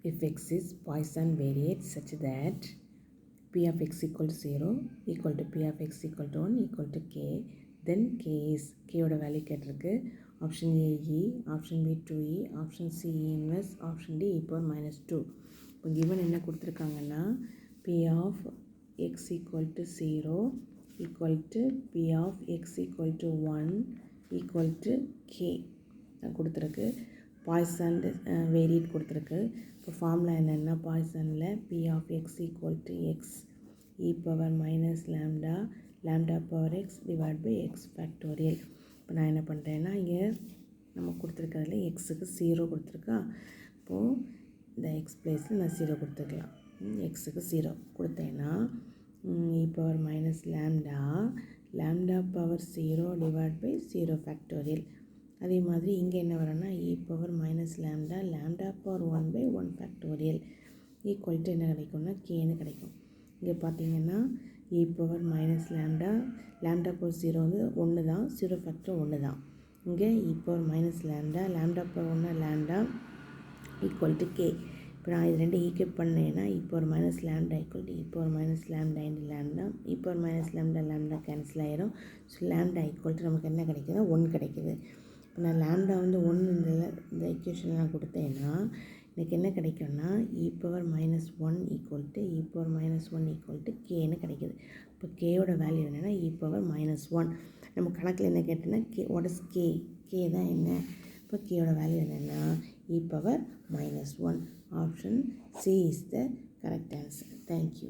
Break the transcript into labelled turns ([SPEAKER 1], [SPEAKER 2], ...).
[SPEAKER 1] if x is Poisson variate such that p of x equal to 0 equal to p of x equal to 1 equal to k, then k is k ஓட value கேட்டிருக்கு. Option A e, option B 2e, option C inverse, option D e power minus 2. இப்போ given என்ன கொடுத்துருக்காங்கன்னா p of x equal to 0 equal to p of x equal to 1 equal to k கொடுத்துருக்கு. Poison வேரியேட் கொடுத்துருக்கு. இப்போ formula என்னென்னா பாய்சனில் p of x equal to x e power minus lambda lambda power x divided by x factorial. இப்போ நான் என்ன பண்ணுறேன்னா இங்கே நம்ம கொடுத்துருக்கிறதுல எக்ஸுக்கு 0 கொடுத்துருக்கா. இப்போது இந்த எக்ஸ் பிளேஸில் நான் 0 கொடுத்துருக்கலாம். எக்ஸுக்கு 0 கொடுத்தேன்னா e power minus lambda lambda power 0 divided by 0 factorial. அதே மாதிரி இங்கே என்ன வரேன்னா e power minus lambda lambda power 1 by 1 factorial equal to என்ன கிடைக்கும்னா kன்னு கிடைக்கும். இங்கே பார்த்தீங்கன்னா e power minus lambda lambda power 0 வந்து 1 தான், 0 factor 1 தான். இங்கே e power minus lambda lambda power 1 lambda equal to k. இப்போ நான் இது ரெண்டு ஈக்குவேட் பண்ணேன்னா e power minus lambda equal to e power minus lambda into lambda, e power minus lambda lambda cancel ஆயிரும். ஸோ lambda equal to நமக்கு என்ன கிடைக்குதுன்னா 1 கிடைக்குது. இப்போ நான் லேம்டா வந்து 1 இந்த ஈக்குவேஷனில் நான் கொடுத்தேன்னா எனக்கு என்ன கிடைக்கும்னா e power minus 1 equal to e power minus 1 equal to kன்னு கிடைக்குது. இப்போ கேயோட வேல்யூ என்னென்னா e power minus 1. நம்ம கணக்கில் என்ன கேட்டோன்னா k வாட் இஸ் கே தான் என்ன. இப்போ கேயோட வேல்யூ என்னென்னா e power minus 1. Option C is the correct answer. Thank you.